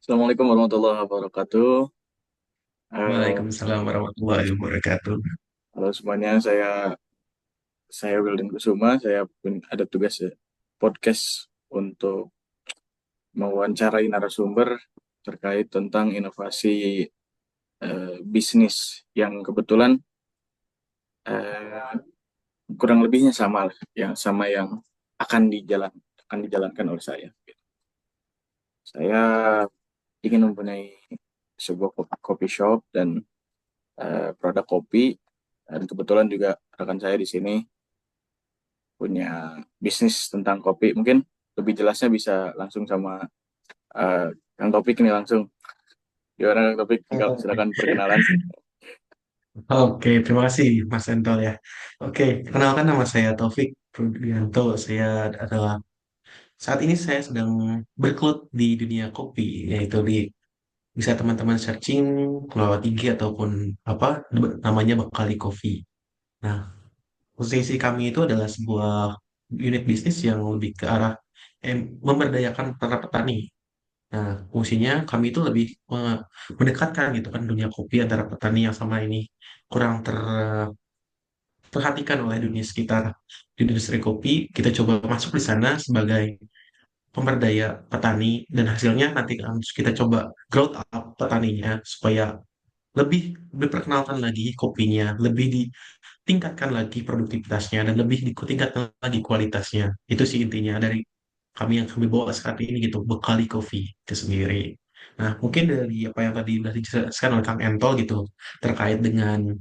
Assalamualaikum warahmatullahi wabarakatuh. Eh, Waalaikumsalam warahmatullahi wabarakatuh. Halo semuanya, saya Wildan Kusuma. Saya ada tugas podcast untuk mewawancarai narasumber terkait tentang inovasi bisnis yang kebetulan eh, kurang lebihnya sama lah, yang sama yang akan dijalankan oleh saya. Saya ingin mempunyai sebuah coffee shop dan produk kopi, dan kebetulan juga rekan saya di sini punya bisnis tentang kopi. Mungkin lebih jelasnya bisa langsung sama eh, Kang Topik ini langsung. Gimana Kang Topik? Oke, Silakan perkenalan. Oke, terima kasih Mas Entol ya. Oke, kenalkan nama saya Taufik Rudianto. Saya adalah saat ini saya sedang bergelut di dunia kopi, yaitu bisa teman-teman searching lewat IG ataupun apa namanya Bekali Coffee. Nah, posisi kami itu adalah sebuah unit bisnis yang lebih ke arah memberdayakan para petani. Nah, fungsinya kami itu lebih mendekatkan gitu kan dunia kopi antara petani yang sama ini kurang terperhatikan oleh dunia sekitar. Di industri kopi, kita coba masuk di sana sebagai pemberdaya petani dan hasilnya nanti harus kita coba growth up petaninya supaya lebih diperkenalkan lagi kopinya, lebih ditingkatkan lagi produktivitasnya dan lebih ditingkatkan lagi kualitasnya. Itu sih intinya dari kami bawa saat ini gitu, Bekali Coffee itu sendiri. Nah, mungkin dari apa yang tadi sudah dijelaskan oleh Kang Entol gitu, terkait dengan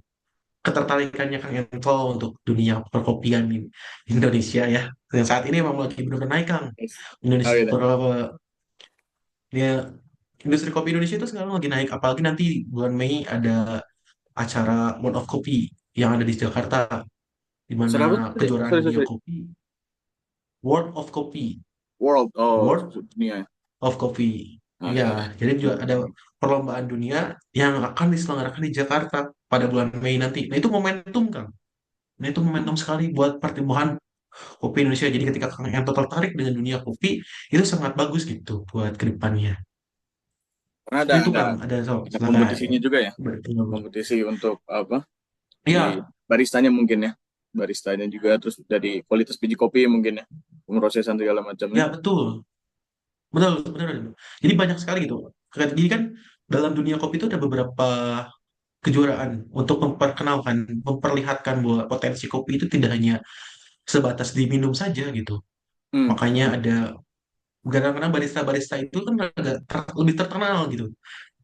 ketertarikannya Kang Entol untuk dunia perkopian di Indonesia ya. Dan saat ini memang lagi benar-benar naik Kang. Oh Indonesia, gitu. ya, industri kopi Indonesia itu sekarang lagi naik. Apalagi nanti bulan Mei ada acara World of Coffee yang ada di Jakarta, di mana Serapa tadi? kejuaraan Sorry, sorry, dunia sorry. kopi, World of Coffee, World. Oh, World dunia. of Coffee. Oh Ya, iya, iya. jadi juga ada perlombaan dunia yang akan diselenggarakan di Jakarta pada bulan Mei nanti. Nah, itu momentum, Kang. Nah, itu momentum sekali buat pertumbuhan kopi Indonesia. Jadi ketika Kang Ento tertarik dengan dunia kopi, itu sangat bagus gitu buat kedepannya. Karena Seperti itu, Kang. Ada so, ada silakan. kompetisinya juga ya. Bertanya. Kompetisi untuk apa? Di Iya, baristanya mungkin ya. Baristanya juga terus dari kualitas biji kopi mungkin ya. Pemrosesan segala macamnya. ya betul. Betul, betul, betul. Jadi banyak sekali gitu. Jadi kan dalam dunia kopi itu ada beberapa kejuaraan untuk memperkenalkan, memperlihatkan bahwa potensi kopi itu tidak hanya sebatas diminum saja gitu. Hmm. Makanya ada kadang-kadang barista-barista itu kan lebih terkenal gitu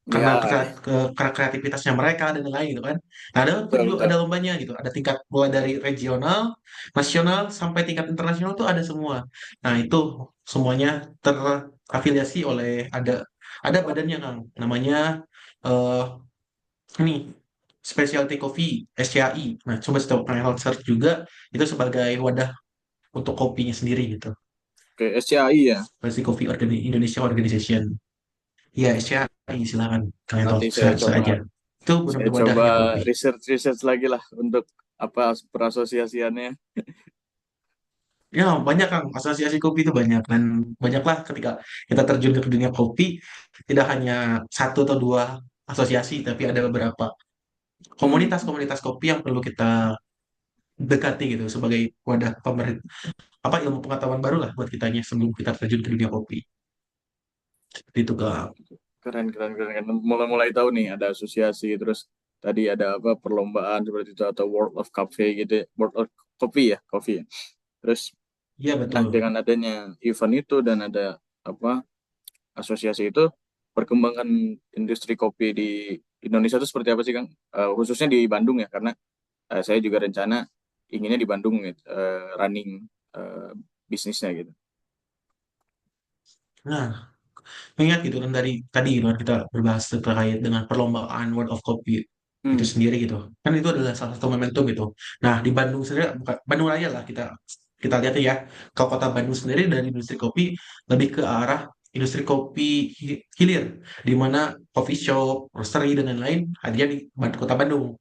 karena Ya, ya. kreativitasnya mereka dan lain-lain gitu kan. Nah, Betul, betul. ada lombanya gitu. Ada tingkat mulai dari regional, nasional sampai tingkat internasional tuh ada semua. Nah, itu semuanya terafiliasi oleh ada badannya Kang. Namanya eh ini Specialty Coffee SCAI. Nah, coba setelah Kang search juga itu sebagai wadah untuk kopinya sendiri gitu. Oke, SCAI ya. Specialty Coffee Indonesia Organization. Iya, SCAI silakan kalian tahu Nanti saya coba saja. Itu saya benar-benar coba wadahnya kopi. research lagi lah untuk apa perasosiasiannya. Ya, banyak Kang, asosiasi kopi itu banyak dan banyaklah ketika kita terjun ke dunia kopi tidak hanya satu atau dua asosiasi tapi ada beberapa Hmm. komunitas-komunitas kopi yang perlu kita dekati gitu sebagai wadah pemerintah apa ilmu pengetahuan baru lah buat kitanya sebelum kita terjun ke dunia kopi. Seperti itu Wah, Kang. keren, keren, keren, keren. Mulai-mulai tahu nih ada asosiasi, terus tadi ada apa perlombaan seperti itu atau World of Coffee gitu, ya. World of Coffee ya, coffee ya. Terus Iya nah, betul. dengan adanya event itu dan ada apa asosiasi itu, perkembangan industri kopi di Indonesia itu seperti apa sih Kang? Khususnya di Bandung ya, karena saya juga rencana inginnya di Bandung gitu, running eh, bisnisnya gitu. Nah, mengingat gitu kan dari tadi gitu kan kita berbahas terkait dengan perlombaan World of Coffee itu Hmm. sendiri gitu kan itu adalah salah satu momentum gitu. Nah di Bandung sendiri bukan Bandung Raya lah kita kita lihat ya kalau kota Bandung sendiri dari industri kopi lebih ke arah industri kopi hilir di mana coffee shop, roastery dan lain-lain hadirnya di kota Bandung.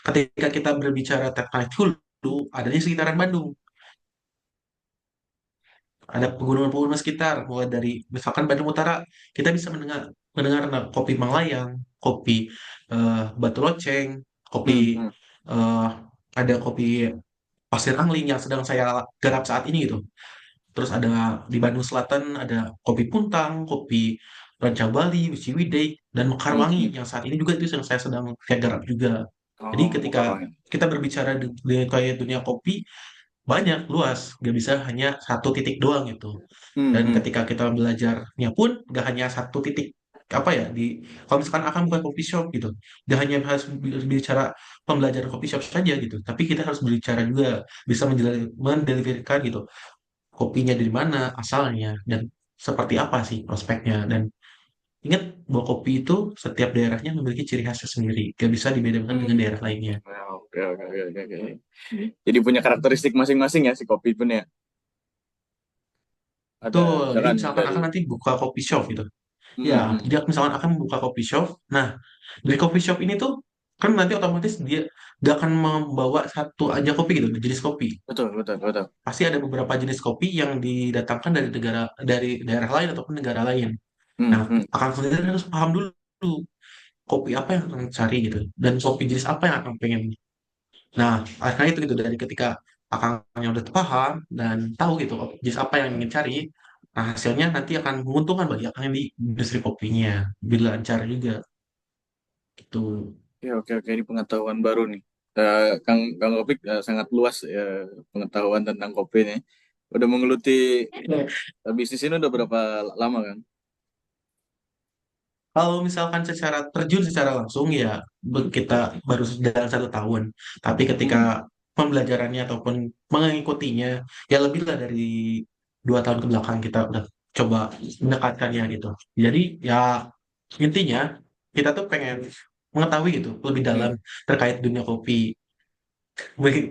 Ketika kita berbicara terkait hulu adanya sekitaran Bandung ada pegunungan-pegunungan sekitar mulai dari misalkan Bandung Utara kita bisa mendengar mendengar kopi Manglayang, kopi Batu Loceng, kopi Hmm, hmm, eh, ada kopi Pasir Angling yang sedang saya garap saat ini gitu. Terus ada di Bandung Selatan ada kopi Puntang, kopi Ranca Bali, Ciwidey, dan hmm, Mekarwangi hmm. yang saat ini juga itu yang saya sedang saya garap juga. Jadi Oh, ketika Mekarwangi. kita berbicara di kayak dunia kopi banyak luas, nggak bisa hanya satu titik doang gitu. Hmm, Dan hmm, ketika kita belajarnya pun nggak hanya satu titik apa ya di kalau misalkan akan bukan coffee shop gitu, nggak hanya harus bicara pembelajaran coffee shop saja gitu, tapi kita harus berbicara juga bisa mendeliverkan gitu kopinya dari mana asalnya dan seperti apa sih prospeknya dan ingat bahwa kopi itu setiap daerahnya memiliki ciri khasnya sendiri, gak bisa dibedakan dengan hmm. daerah lainnya. Nah, oke, oke, oke, oke, oke. Jadi punya karakteristik masing-masing ya si kopi pun ya. Ada Betul, jadi misalkan misalkan dari akan nanti buka coffee shop gitu. Ya, hmm, hmm. dia misalkan akan membuka coffee shop. Nah, dari coffee shop ini tuh kan nanti otomatis dia gak akan membawa satu aja kopi gitu, jenis kopi. Betul, betul, betul. Pasti ada beberapa jenis kopi yang didatangkan dari daerah lain ataupun negara lain. Hmm, Nah, hmm. akan sendiri harus paham dulu kopi apa yang akan cari gitu dan kopi jenis apa yang akan pengen. Nah, karena itu gitu dari ketika akangnya udah paham dan tahu gitu kopi jenis apa yang ingin cari, nah hasilnya nanti akan menguntungkan bagi akang yang di industri kopinya, bila lancar juga gitu. Oke, oke, oke. Ini pengetahuan baru nih. Kang Opik sangat luas ya pengetahuan tentang kopi nih. Udah menggeluti bisnis ini udah berapa lama kan? Kalau misalkan secara terjun secara langsung ya kita baru dalam 1 tahun. Tapi ketika Hmm, pembelajarannya ataupun mengikutinya ya lebih lah dari 2 tahun ke belakang kita udah coba mendekatkannya gitu. Jadi ya intinya kita tuh pengen mengetahui gitu lebih dalam hmm. terkait dunia kopi.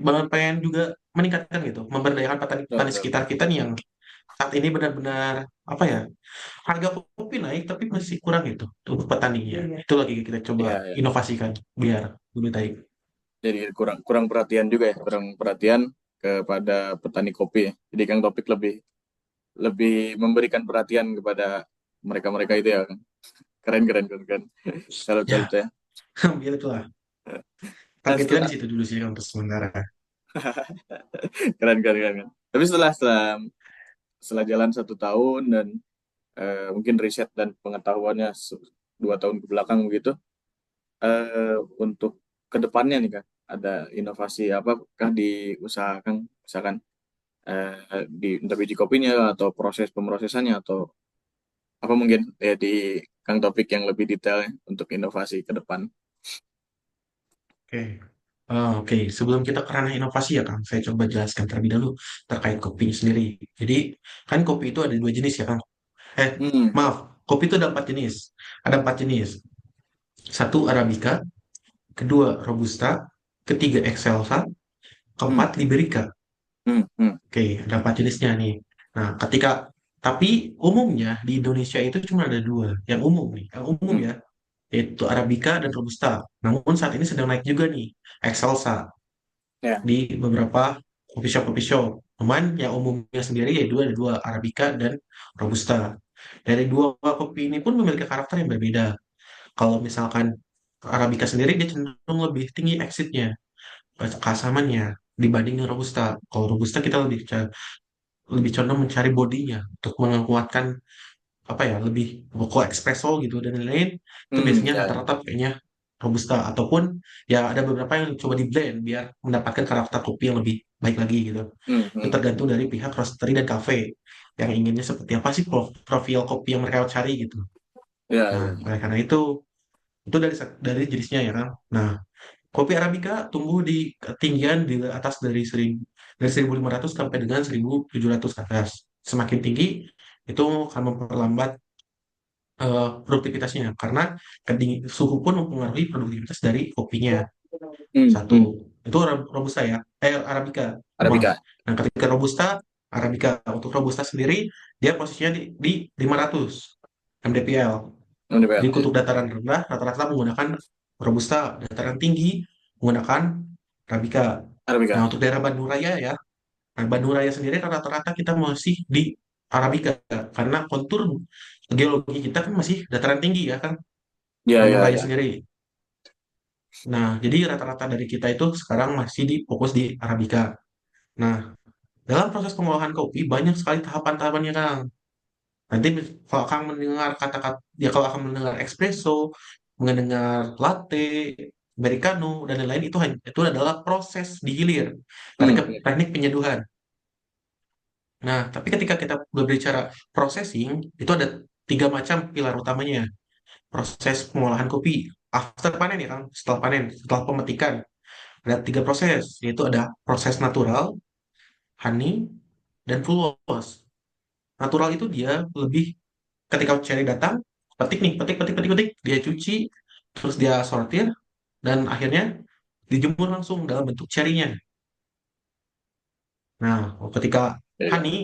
Banget pengen juga meningkatkan gitu, memberdayakan Betul, petani-petani betul, sekitar betul. kita nih yang saat ini benar-benar apa ya harga kopi naik tapi masih kurang gitu untuk petaninya. Itu lagi kita coba Iya, iya. inovasikan biar lebih baik. Jadi kurang kurang perhatian juga ya, kurang perhatian kepada petani kopi ya. Jadi Kang Topik lebih lebih memberikan perhatian kepada mereka-mereka itu ya, Kang. Keren, keren, keren, keren. Salut, salut Ya, ya. biar itulah. Nah, Target kita di setelah situ dulu sih untuk sementara. keren, keren, keren, keren. Tapi setelah jalan 1 tahun dan mungkin riset dan pengetahuannya 2 tahun ke belakang begitu, untuk kedepannya nih Kang, ada inovasi apakah diusahakan, misalkan di entah biji kopinya atau proses pemrosesannya atau apa mungkin ya di Kang Topik yang lebih detail ya, untuk inovasi ke depan. Oke. Oke, sebelum kita ke ranah inovasi ya Kang, saya coba jelaskan terlebih dahulu terkait kopi sendiri. Jadi, kan kopi itu ada 2 jenis ya Kang. Hmm, Maaf, kopi itu ada 4 jenis. Ada 4 jenis. Satu Arabica, kedua Robusta, ketiga Excelsa, hmm, keempat Liberica. hmm, hmm, Oke, ada 4 jenisnya nih. Nah, tapi umumnya di Indonesia itu cuma ada 2. Yang umum nih, yang umum hmm. ya, yaitu Arabica dan Robusta. Namun saat ini sedang naik juga nih, Excelsa Ya, di beberapa coffee shop. Cuman yang umumnya sendiri yaitu ada 2, Arabica dan Robusta. Dari 2 kopi ini pun memiliki karakter yang berbeda. Kalau misalkan Arabica sendiri dia cenderung lebih tinggi exitnya, keasamannya dibanding dengan Robusta. Kalau Robusta kita lebih condong mencari bodinya untuk menguatkan apa ya lebih pokok espresso gitu dan lain-lain itu hmm, biasanya ya, ya. rata-rata kayaknya robusta ataupun ya ada beberapa yang coba di blend biar mendapatkan karakter kopi yang lebih baik lagi gitu. Hmm, Itu hmm. tergantung dari pihak roastery dan cafe yang inginnya seperti apa sih profil kopi yang mereka cari gitu. Ya, Nah, ya, ya. oleh karena itu dari jenisnya ya kan. Nah, kopi Arabica tumbuh di ketinggian di atas dari 1.500 sampai dengan 1.700 ke atas. Semakin tinggi itu akan memperlambat produktivitasnya karena suhu pun mempengaruhi produktivitas dari kopinya. Hmm, Satu, hmm. itu robusta ya, Arabica, maaf. Arabica. Nah, ketika robusta, Arabica untuk robusta sendiri dia posisinya di 500 mdpl. Oh, Jadi DPL, ya. kutub dataran rendah rata-rata menggunakan robusta, dataran tinggi menggunakan Arabica. Nah, Arabica. untuk daerah Bandung Raya ya, nah, Bandung Raya sendiri rata-rata kita masih di Arabica karena kontur geologi kita kan masih dataran tinggi ya kan, Ya, Bandung ya, Raya ya. sendiri. Nah, jadi rata-rata dari kita itu sekarang masih fokus di Arabica. Nah, dalam proses pengolahan kopi banyak sekali tahapan-tahapannya, Kang. Nanti kalau akan mendengar kata-kata, ya kalau akan mendengar espresso, mendengar latte, americano, dan lain-lain itu adalah proses dihilir, Hmm, teknik penyeduhan. Nah, tapi ketika kita berbicara processing, itu ada tiga macam pilar utamanya. Proses pengolahan kopi after panen ya kan, setelah panen, setelah pemetikan. Ada tiga proses, yaitu ada proses natural, honey, dan full wash. Natural itu dia lebih ketika cherry datang, petik nih, petik, petik, petik, petik, dia cuci, terus dia sortir, dan akhirnya dijemur langsung dalam bentuk cherry-nya. Nah, ketika ya, ya. honey,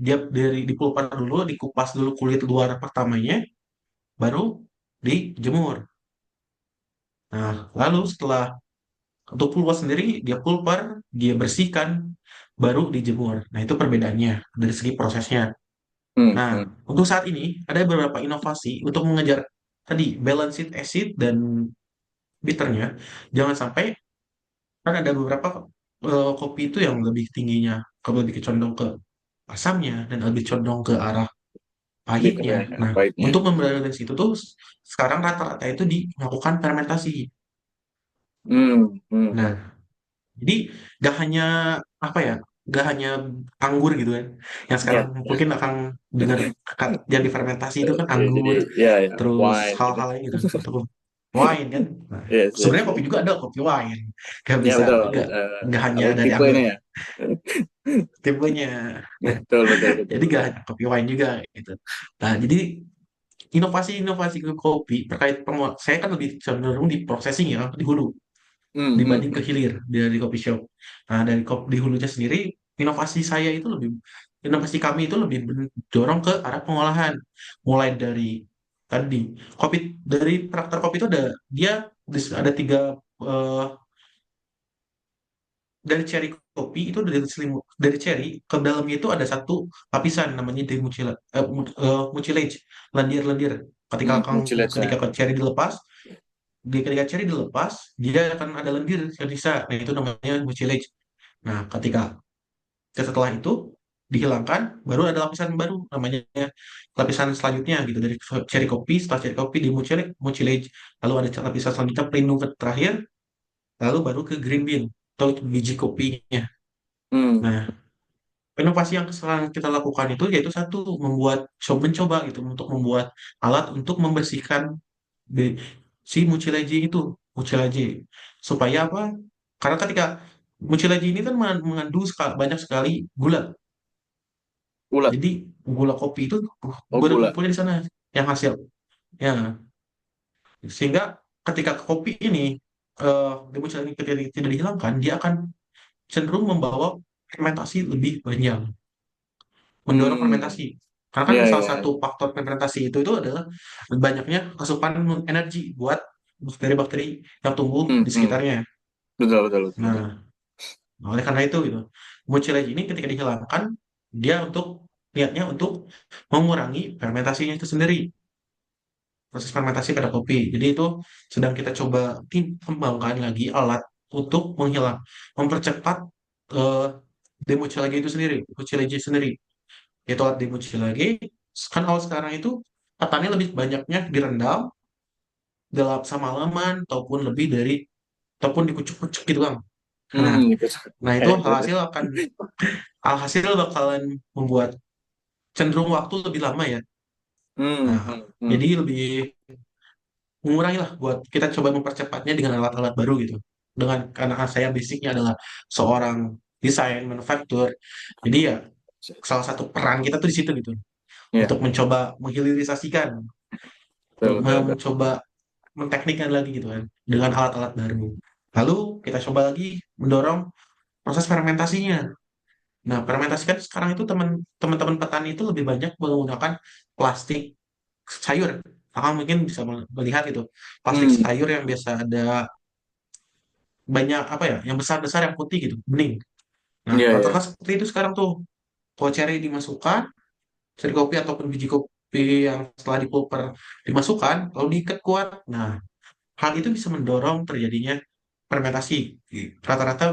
dia dari dipulper dulu, dikupas dulu kulit luar pertamanya, baru dijemur. Nah, lalu setelah untuk pulper sendiri, dia pulper, dia bersihkan, baru dijemur. Nah, itu perbedaannya dari segi prosesnya. Hmm, Nah, hmm. untuk saat ini ada beberapa inovasi untuk mengejar tadi balanced acid dan bitternya. Jangan sampai kan ada beberapa kopi itu yang lebih tingginya lebih condong ke asamnya dan lebih condong ke arah pahitnya. Bitternya, ya, Nah, pahitnya. untuk membalance itu tuh sekarang rata-rata itu dilakukan fermentasi. Hmm, hmm, Nah, hmm. jadi gak hanya apa ya, gak hanya anggur gitu kan. Yang sekarang Ya. mungkin akan dengar yang difermentasi itu kan Ya, jadi anggur, ya, ya, terus wine gitu. hal-hal lain gitu. Atau wine kan. Nah, Yes, yes, sebenarnya kopi yes. juga ada kopi wine. Gak Ya, bisa, betul. gak hanya Ada dari anggur tipenya ya. tipenya. Betul, betul, betul, Jadi gak betul. hanya kopi wine juga gitu. Nah, jadi inovasi-inovasi ke kopi terkait saya kan lebih cenderung di processing ya, di hulu Hmm, hmm, dibanding ke hmm. hilir dari kopi shop. Nah, dari kopi di hulunya sendiri, inovasi saya itu lebih, inovasi kami itu lebih mendorong ke arah pengolahan. Mulai dari tadi, kopi, dari traktor kopi itu ada, dia ada tiga, eh, dari cherry kopi itu dari dari cherry ke dalamnya itu ada satu lapisan namanya mucilage, lendir-lendir. Ketika Hmm, kang, mucilage ketika ya. cherry dilepas, ketika cherry dilepas, dia akan ada lendir yang sisa. Nah, itu namanya mucilage. Nah, ketika setelah itu dihilangkan, baru ada lapisan baru namanya lapisan selanjutnya gitu dari cherry kopi. Setelah cherry kopi di mucilage, lalu ada lapisan selanjutnya pelindung ke terakhir, lalu baru ke green bean atau biji kopinya. Hmm, Nah, inovasi yang sekarang kita lakukan itu yaitu satu, membuat mencoba gitu untuk membuat alat untuk membersihkan di- si mucilage itu, mucilage, supaya apa? Karena ketika mucilage ini kan mengandung banyak sekali gula. gula. Jadi gula kopi itu Oh, gula. berkumpulnya di sana yang hasil. Ya, sehingga ketika kopi ini mucilage ini ketika tidak dihilangkan, dia akan cenderung membawa fermentasi lebih banyak, mendorong Hmm, fermentasi. Karena kan ya, salah ya, satu ya. faktor fermentasi itu adalah banyaknya asupan energi buat bakteri-bakteri yang tumbuh Hmm, di hmm. sekitarnya. Betul, betul, betul, betul. Nah, oleh karena itu gitu, mucilage ini ketika dihilangkan, dia untuk niatnya untuk mengurangi fermentasinya itu sendiri, proses fermentasi pada kopi. Jadi itu sedang kita coba kembangkan lagi alat untuk mempercepat eh, demucilage itu sendiri, mucilage sendiri. Yaitu alat demucilage, kan awal sekarang itu ketannya lebih banyaknya direndam dalam semalaman ataupun lebih dari, ataupun dikucuk-kucuk gitu Bang. Nah, Hmm, gitu. nah itu alhasil bakalan membuat cenderung waktu lebih lama ya. Hmm, Nah, hmm, hmm. jadi lebih mengurangi lah buat kita coba mempercepatnya dengan alat-alat baru gitu. Dengan karena saya basicnya adalah seorang desain manufaktur, jadi ya salah satu peran kita tuh di situ gitu, Ya, untuk mencoba menghilirisasikan, untuk betul, betul, betul. mencoba menteknikkan lagi gitu kan dengan alat-alat baru. Lalu kita coba lagi mendorong proses fermentasinya. Nah, fermentasi kan sekarang itu teman-teman petani itu lebih banyak menggunakan plastik sayur. Kakak mungkin bisa melihat itu plastik Hmm, sayur yang biasa ada banyak apa ya, yang besar-besar yang putih gitu, bening. Nah, iya, iya. rata-rata seperti itu sekarang tuh. Kalau cherry dimasukkan, seri kopi ataupun biji kopi yang setelah dipulper dimasukkan, lalu diikat kuat. Nah, hal itu bisa mendorong terjadinya fermentasi. Rata-rata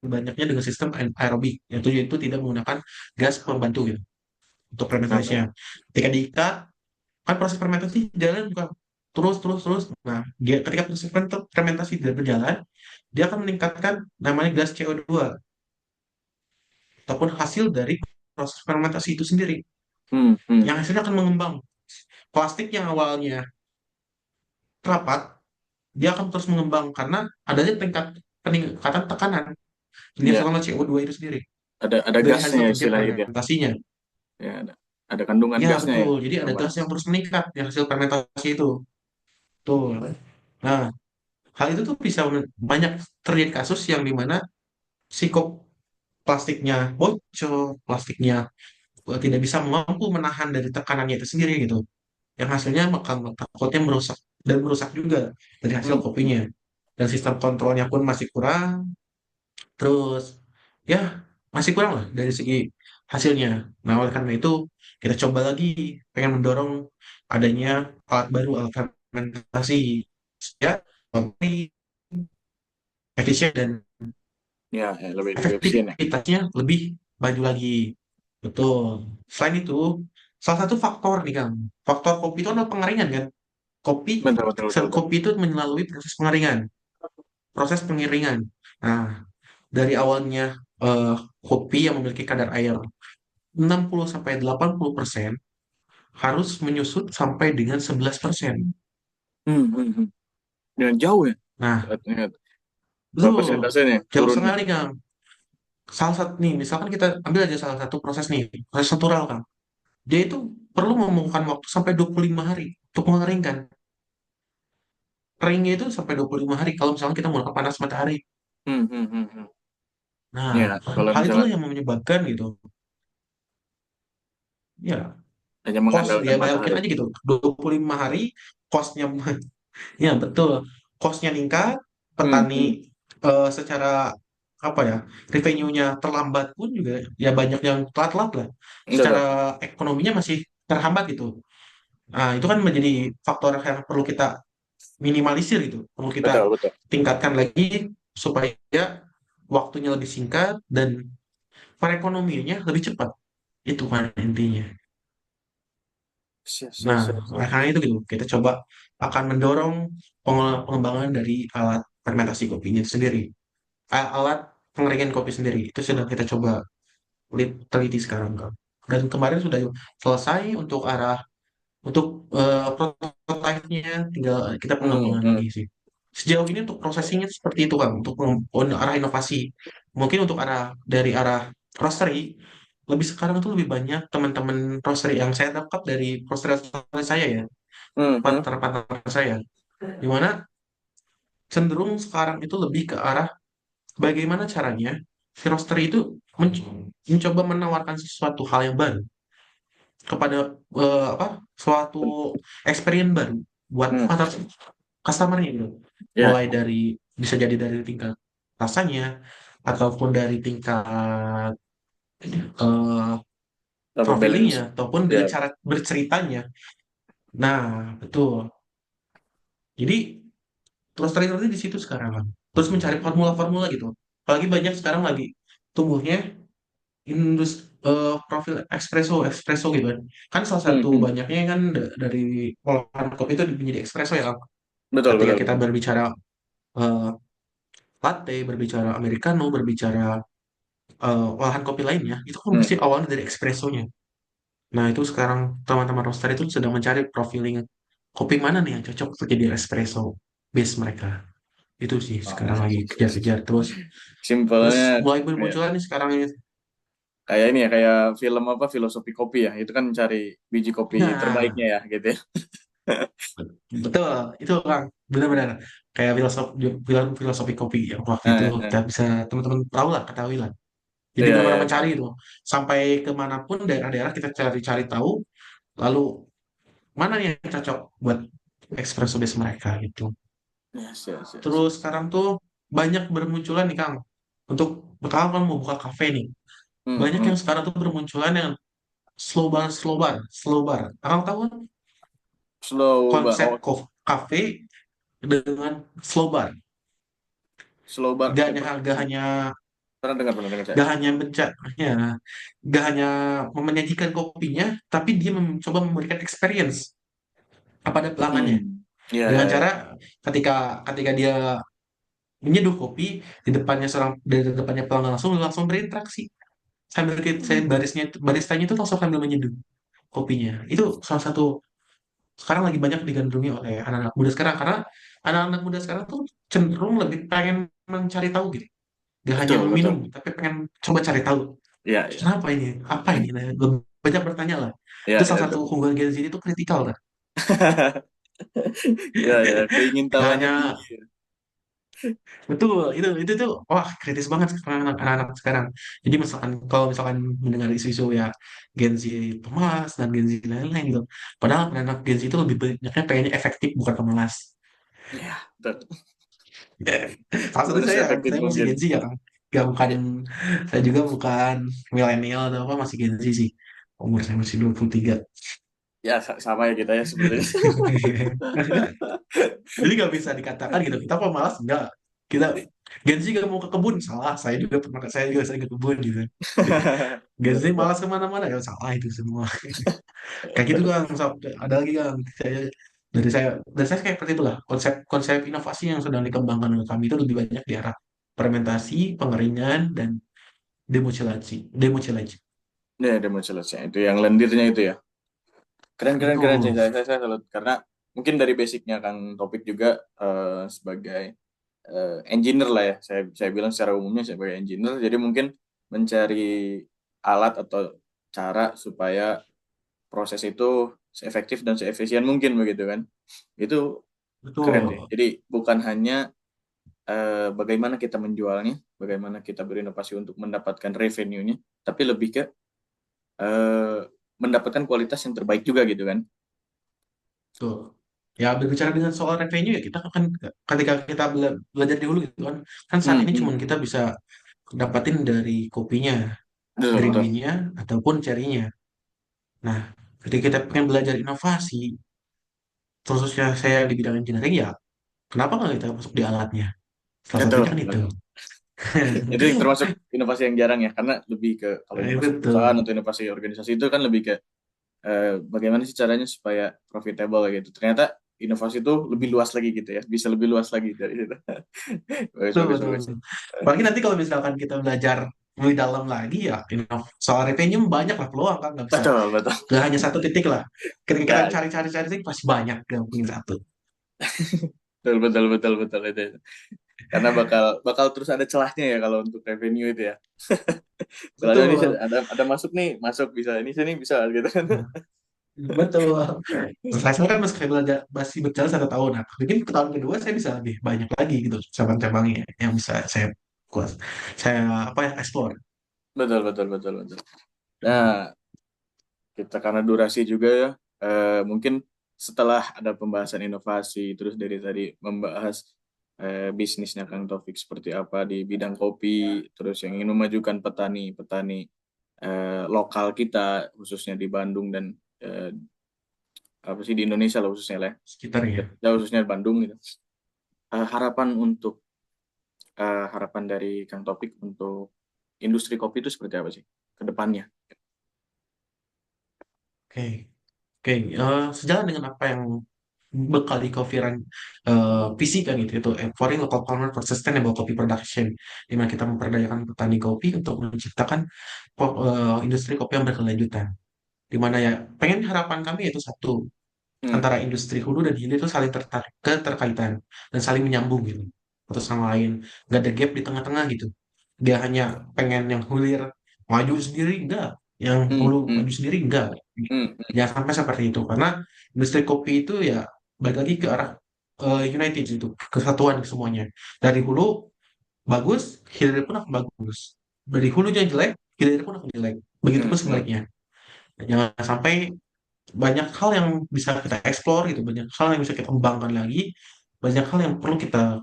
banyaknya dengan sistem aerobik, yaitu tidak menggunakan gas pembantu gitu untuk fermentasinya. Oh. Ketika diikat, kan proses fermentasi jalan bukan terus terus terus. Nah, dia ketika proses fermentasi tidak berjalan, dia akan meningkatkan namanya gas CO2 ataupun hasil dari proses fermentasi itu sendiri. Hmm, hmm. Yang hasilnya akan mengembang. Plastik yang awalnya rapat, dia akan terus mengembang karena adanya tingkat peningkatan tekanan di Ya, level CO2 itu sendiri ada dari gasnya hasil ya kerja istilahnya gitu ya. fermentasinya. Ya, ada kandungan Ya, gasnya ya betul. Jadi ada gas tambahan. yang terus meningkat yang hasil fermentasi itu. Betul. Nah, hal itu tuh bisa banyak terjadi kasus yang dimana si plastiknya bocor, plastiknya tidak bisa mampu menahan dari tekanannya itu sendiri gitu. Yang hasilnya bakal takutnya merusak dan merusak juga dari hasil Hmm, hmm. kopinya. Dan sistem kontrolnya pun masih kurang. Terus ya masih kurang lah dari segi hasilnya. Nah, oleh karena itu kita coba lagi pengen mendorong adanya alat baru, alat fermentasi ya lebih efisien dan Ya, ya, lebih efisien ya. efektivitasnya lebih maju lagi. Betul. Selain itu, salah satu faktor nih Kang, faktor kopi itu adalah pengeringan kan. Kopi, Betul, betul, betul, betul. kopi itu melalui proses pengeringan, proses pengiringan. Nah, dari awalnya eh, kopi yang memiliki kadar air 60 sampai 80% harus menyusut sampai dengan 11%. Hmm, hmm, hmm. Dengan jauh ya. Nah, Ingat, berapa betul. persentasennya Jauh turunnya? sekali Kang. Salah satu nih, misalkan kita ambil aja salah satu proses nih, proses natural Kang. Dia itu perlu membutuhkan waktu sampai 25 hari untuk mengeringkan. Keringnya itu sampai 25 hari kalau misalnya kita menggunakan panas matahari. Hmm, hmm, hmm, hmm. Nah, Ya, kalau hal misalnya itulah yang menyebabkan gitu. Ya, hanya cost ya mengandalkan bayangin matahari. aja gitu. 25 hari costnya ya betul. Costnya meningkat, Hmm, petani hmm. secara apa ya, revenue-nya terlambat pun juga ya banyak yang telat-telat lah. Secara Betul, ekonominya masih terhambat gitu. Nah, itu kan menjadi faktor yang perlu kita minimalisir gitu. Perlu kita betul, betul. tingkatkan lagi supaya waktunya lebih singkat dan perekonomiannya lebih cepat. Itu kan intinya. Siap, siap, Nah, siap, siap. oleh karena itu gitu, kita coba akan mendorong pengembangan dari alat fermentasi kopinya sendiri. Alat pengeringan kopi sendiri. Itu sudah kita coba teliti sekarang, Kak. Dan kemarin sudah selesai untuk prototipe-nya, tinggal kita Hmm, pengembangan hmm. lagi sih. Sejauh ini untuk processingnya seperti itu kan, untuk arah inovasi. Mungkin untuk dari arah roastery, lebih sekarang tuh lebih banyak teman-teman roastery yang saya dapat dari roastery saya ya, Hmm, hmm. partner-partner saya, di mana cenderung sekarang itu lebih ke arah bagaimana caranya si roastery itu mencoba menawarkan sesuatu hal yang baru kepada apa suatu experience baru buat Hmm. para customer-nya gitu. Ya, Mulai dari bisa jadi dari tingkat rasanya ataupun dari tingkat eh apa balance? profilingnya ataupun Ya. dengan cara berceritanya. Nah, betul. Jadi terus terus di situ sekarang kan. Terus mencari formula-formula gitu. Apalagi banyak sekarang lagi tumbuhnya profil espresso espresso gitu kan. Kan salah Hmm, satu hmm. banyaknya kan dari olahan kopi itu menjadi espresso ya Kang. Betul, Ketika betul, kita betul. berbicara eh, latte, berbicara americano, berbicara olahan kopi lainnya, itu kan Hmm. pasti awalnya dari espressonya. Nah, itu sekarang teman-teman roaster itu sedang mencari profiling kopi mana nih yang cocok untuk jadi espresso base mereka. Itu sih Oh, sekarang lagi kejar-kejar terus simpelnya mulai ya, bermunculan nih sekarang ini. kayak ini ya, kayak film apa filosofi kopi ya. Itu kan mencari biji kopi Nah, terbaiknya ya, gitu ya. betul, itu Kang, benar-benar kayak film filosofi kopi yang waktu itu kita bisa teman-teman tahu lah, ketahui lah. Jadi Iya, benar-benar iya. mencari itu sampai kemanapun daerah-daerah kita cari-cari tahu, lalu mana nih yang cocok buat espresso base mereka gitu. Ya, siap, siap, siap. Terus sekarang tuh banyak bermunculan nih Kang. Untuk pertama kan mau buka kafe nih. Hmm, Banyak hmm. yang sekarang tuh bermunculan yang slow bar, slow bar. Akang tahu kan konsep Oh, cafe dengan slow bar. slow bar. Gak hanya gak hanya Pernah dengar saya. gak hanya ya, gak hanya menyajikan kopinya, tapi dia mencoba memberikan experience kepada pelanggannya Iya, dengan iya, iya. cara ketika ketika dia menyeduh kopi di depannya pelanggan langsung langsung berinteraksi sambil saya Hmm. baristanya itu langsung sambil menyeduh kopinya. Itu salah satu sekarang lagi banyak digandrungi oleh anak-anak muda sekarang karena anak-anak muda sekarang tuh cenderung lebih pengen mencari tahu gitu. Gak hanya Betul, meminum, betul. tapi pengen coba cari tahu. Iya, iya. Kenapa ini? Apa ini? Nah, banyak bertanya lah. Iya, Itu iya, salah satu betul. keunggulan Gen Z itu kritikal lah. Iya, iya. Gak Keingintahuannya hanya tinggi. betul itu tuh wah kritis banget sekarang anak-anak sekarang. Jadi misalkan kalau misalkan mendengar isu-isu ya Gen Z pemalas dan Gen Z lain-lain gitu. Padahal anak Gen Z itu lebih banyaknya pengennya efektif bukan pemalas. Iya, betul. Salah satu Gimana saya efektif masih mungkin. Gen Z ya kan. Gak bukan Iya. saya juga bukan milenial atau apa masih Gen Z sih. Umur saya masih 23. Ya, sama ya kita ya sebenarnya. Jadi nggak bisa dikatakan gitu. Kita pemalas enggak. Kita Gen Z gak mau ke kebun salah. Saya juga ke kebun gitu. Gen Benar, Z benar. malas kemana-mana ya salah itu semua. Kayak gitu kan. Ada lagi kan. Dari saya kayak seperti itulah. Konsep konsep inovasi yang sedang dikembangkan oleh kami itu lebih banyak di arah fermentasi, pengeringan, dan demochilasi. Ya, demo selesai. Itu yang lendirnya itu ya. Keren, keren, keren sih. Betul. Saya salut. Karena mungkin dari basicnya Kang Topik juga sebagai engineer lah ya. Saya bilang secara umumnya sebagai engineer. Jadi mungkin mencari alat atau cara supaya proses itu seefektif dan seefisien mungkin begitu kan. Itu keren sih. Betul. Jadi bukan hanya bagaimana kita menjualnya, bagaimana kita berinovasi untuk mendapatkan revenue-nya, tapi lebih ke eh, mendapatkan kualitas yang terbaik juga gitu kan. Betul. Ya berbicara dengan soal revenue ya kita kan ketika kita belajar dulu gitu kan kan saat Hmm, ini hmm. cuma kita bisa dapatin dari kopinya, Betul, green betul. bean-nya ataupun cherry-nya. Nah, ketika kita pengen belajar inovasi, khususnya saya di bidang engineering ya, kenapa nggak kita masuk di alatnya? Salah Betul, satunya kan itu. betul. Itu termasuk inovasi yang jarang ya, karena lebih ke kalau inovasi perusahaan Betul. atau inovasi organisasi itu kan lebih ke bagaimana sih caranya supaya profitable gitu. Ternyata inovasi itu lebih luas lagi gitu ya, bisa lebih luas lagi dari itu. Bagus, Betul, bagus, betul, bagus. betul. Apalagi nanti kalau misalkan kita belajar lebih dalam lagi ya, soal revenue banyak lah peluang kan, nggak bisa. Betul, betul. Nggak hanya satu titik lah. Ketika kita Ya, cari-cari sih pasti banyak, nggak mungkin satu. betul, betul, betul, betul itu. Karena bakal bakal terus ada celahnya ya kalau untuk revenue itu ya. Misalnya ini Betul. ada masuk nih, masuk bisa ini sini bisa gitu kan. Nah, betul. Saya kan masih berjalan 1 tahun. Nah, mungkin ke tahun kedua saya bisa lebih banyak lagi gitu cabang-cabangnya yang bisa saya kuas. Saya apa ya explore. Betul, betul, betul, betul. Nah, kita karena durasi juga ya, mungkin setelah ada pembahasan inovasi, terus dari tadi membahas bisnisnya Kang Taufik seperti apa di bidang kopi, terus yang ingin memajukan petani-petani lokal kita, khususnya di Bandung dan eh, apa sih di Indonesia lah khususnya lah, ya. Sekitarnya. Ya, khususnya Bandung gitu. Harapan untuk harapan dari Kang Taufik untuk industri kopi itu seperti apa sih ke depannya? Oke. Oke, sejalan dengan apa yang bekal di Coffee visi kan gitu itu empowering local farmer for sustainable coffee production di mana kita memperdayakan petani kopi untuk menciptakan industri kopi yang berkelanjutan di mana ya pengen harapan kami itu satu Hmm, antara industri hulu dan hilir itu saling keterkaitan dan saling menyambung gitu atau sama lain nggak ada gap di tengah-tengah gitu dia hanya pengen yang hilir maju sendiri enggak yang hmm, hulu hmm, maju sendiri enggak hmm, jangan sampai seperti itu karena industri kopi itu ya balik lagi ke arah united itu kesatuan semuanya dari hulu bagus hilir pun akan bagus dari hulunya jelek hilir pun akan jelek begitu hmm, pun hmm, sebaliknya jangan sampai banyak hal yang bisa kita explore gitu banyak hal yang bisa kita kembangkan lagi banyak hal yang perlu kita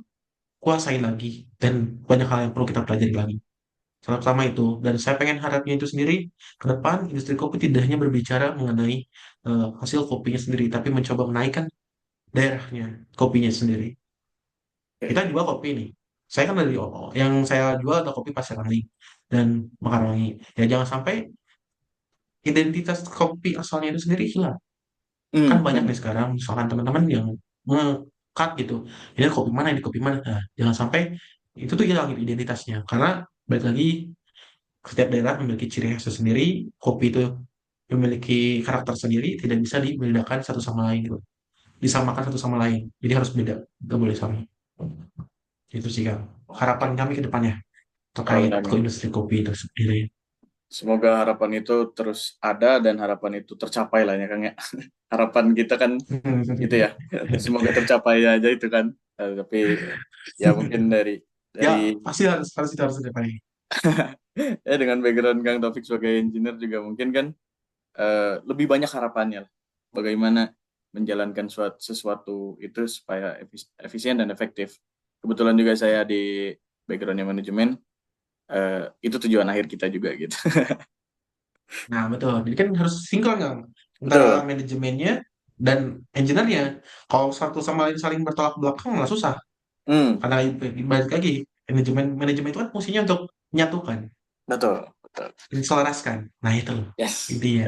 kuasai lagi dan banyak hal yang perlu kita pelajari lagi sama itu. Dan saya pengen harapnya itu sendiri ke depan industri kopi tidak hanya berbicara mengenai hasil kopinya sendiri, tapi mencoba menaikkan daerahnya kopinya sendiri. Kita Oke. jual kopi nih. Saya kan dari yang saya jual ada kopi Pasir Wangi dan Mekarwangi. Ya jangan sampai identitas kopi asalnya itu sendiri hilang. Kan banyak nih sekarang misalkan teman-teman yang nge-cut gitu. Ini kopi mana, ini kopi mana. Nah, jangan sampai itu tuh hilang gitu identitasnya. Karena balik lagi setiap daerah memiliki ciri khas sendiri, kopi itu memiliki karakter sendiri, tidak bisa dibedakan satu sama lain gitu. Disamakan satu sama lain. Jadi harus beda, nggak boleh sama. Itu sih Kang. Harapan Oke. kami ke depannya terkait Amin, ke amin. industri kopi itu sendiri. Semoga harapan itu terus ada dan harapan itu tercapai lah ya Kang ya. Harapan kita kan itu ya, semoga tercapai aja itu kan. Tapi ya mungkin Ya, dari pasti harus harus itu harus dipakai. ya dengan background Kang Taufik sebagai engineer juga mungkin kan lebih banyak harapannya lah. Bagaimana menjalankan sesuatu itu supaya efisien dan efektif. Kebetulan juga saya di backgroundnya manajemen, itu tujuan akhir kita juga gitu. Nah, betul. Jadi kan harus sinkron kan antara Betul. manajemennya dan engineer-nya. Kalau satu sama lain saling bertolak belakang malah susah. Hmm, Karena balik lagi manajemen manajemen itu kan fungsinya untuk menyatukan, betul, betul. menselaraskan. Nah, itu loh Yes. intinya.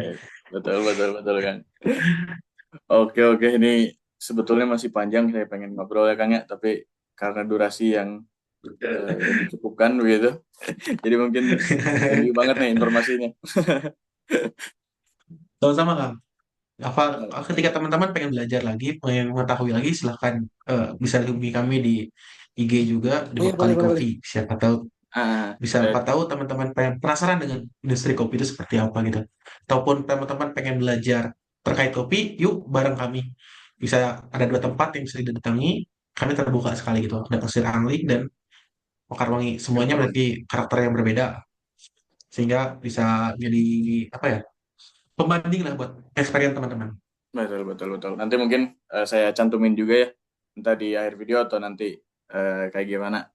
Betul, betul, betul kan. Oke, oke. Ini sebetulnya masih panjang saya pengen ngobrol ya Kang ya, tapi karena durasi yang dicukupkan begitu. Jadi mungkin thank you banget nih informasinya. Sama-sama Kang. Apa Oke. ketika teman-teman pengen belajar lagi, pengen mengetahui lagi, silahkan bisa hubungi kami di IG juga di Oh iya, boleh, Bekali boleh, boleh. Coffee. Siapa tahu bisa Boleh. siapa tahu teman-teman pengen penasaran dengan industri kopi itu seperti apa gitu. Ataupun teman-teman pengen belajar terkait kopi, yuk bareng kami. Bisa ada dua tempat yang bisa didatangi. Kami terbuka sekali gitu. Ada Pasir Angling dan Mekarwangi. Semuanya Betul, memiliki karakter yang berbeda sehingga bisa jadi apa ya? Pembanding lah buat experience teman-teman. betul, betul, betul. Nanti mungkin saya cantumin juga ya, entah di akhir video atau nanti kayak gimana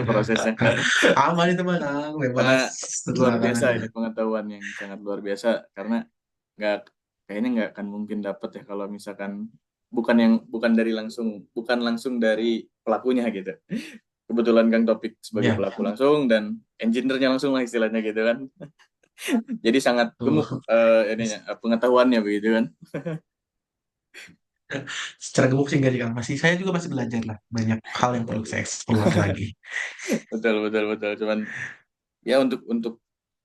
prosesnya. Aman itu mah Kang, Karena bebas luar terserah Kang biasa aja. ini pengetahuan yang sangat luar biasa karena nggak kayaknya nggak akan mungkin dapat ya kalau misalkan bukan langsung dari pelakunya gitu. Kebetulan Kang Topik sebagai Ya, pelaku langsung dan engineer-nya langsung lah istilahnya gitu kan. Jadi sangat gemuk tuh. ininya pengetahuannya begitu kan. Secara gemuk sih enggak sih Kang. Saya juga masih belajar lah. Banyak hal yang perlu saya explore lagi. Betul, betul, betul. Cuman ya untuk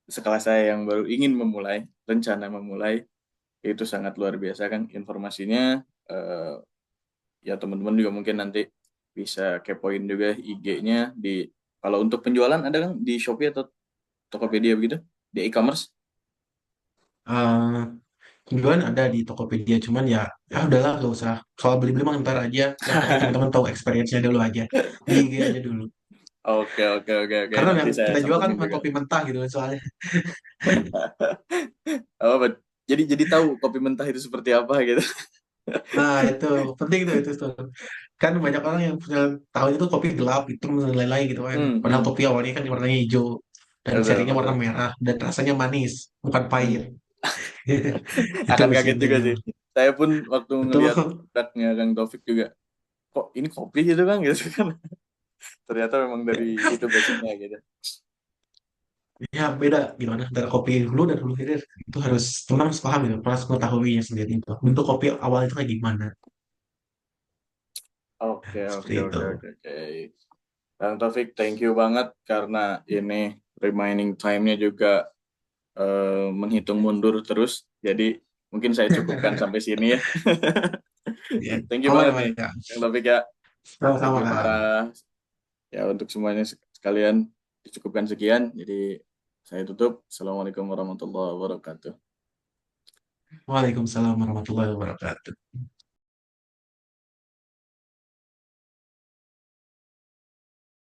sekelas saya yang baru ingin memulai, rencana memulai itu sangat luar biasa kan informasinya. eh, Ya teman-teman juga mungkin nanti bisa kepoin juga IG-nya di kalau untuk penjualan ada kan di Shopee atau Tokopedia begitu di e-commerce. Eh, Jualan ada di Tokopedia, cuman ya udahlah gak usah. Soal beli-beli mah ntar aja. Yang penting teman-teman tahu experience-nya dulu aja. Di IG aja dulu. Oke, oke, oke, oke, Karena nanti yang saya kita jual kan cantumin bukan juga. kopi mentah gitu soalnya. Oh, jadi tahu kopi mentah itu seperti apa gitu. Nah, itu penting itu. Kan banyak orang yang punya tahu itu kopi gelap, hitam dan lain-lain gitu kan. Hmm, Padahal hmm. kopi awalnya kan warnanya hijau dan Betul, serinya warna betul. merah dan rasanya manis, bukan pahit. Hmm. Itu Akan sih kaget juga intinya. sih. Saya pun waktu ngelihat Betul. produknya Kang Taufik juga, kok ini kopi gitu kan gitu kan. Ternyata memang dari situ basicnya gitu. Ya beda gimana antara kopi hulu dan hulu hilir itu harus teman harus paham itu harus mengetahuinya sendiri itu bentuk kopi awal itu kayak gimana Oke, seperti oke, itu. oke, oke, oke. Bang Taufik, thank you banget karena ini remaining time-nya juga menghitung mundur terus. Jadi mungkin saya cukupkan sampai sini ya. Ya, Thank you aman banget aman nih, ya. Bang Taufik ya. Thank Sama-sama you Kang. Farah. Ya untuk semuanya sekalian dicukupkan sekian. Jadi saya tutup. Assalamualaikum warahmatullahi wabarakatuh. Waalaikumsalam warahmatullahi wabarakatuh.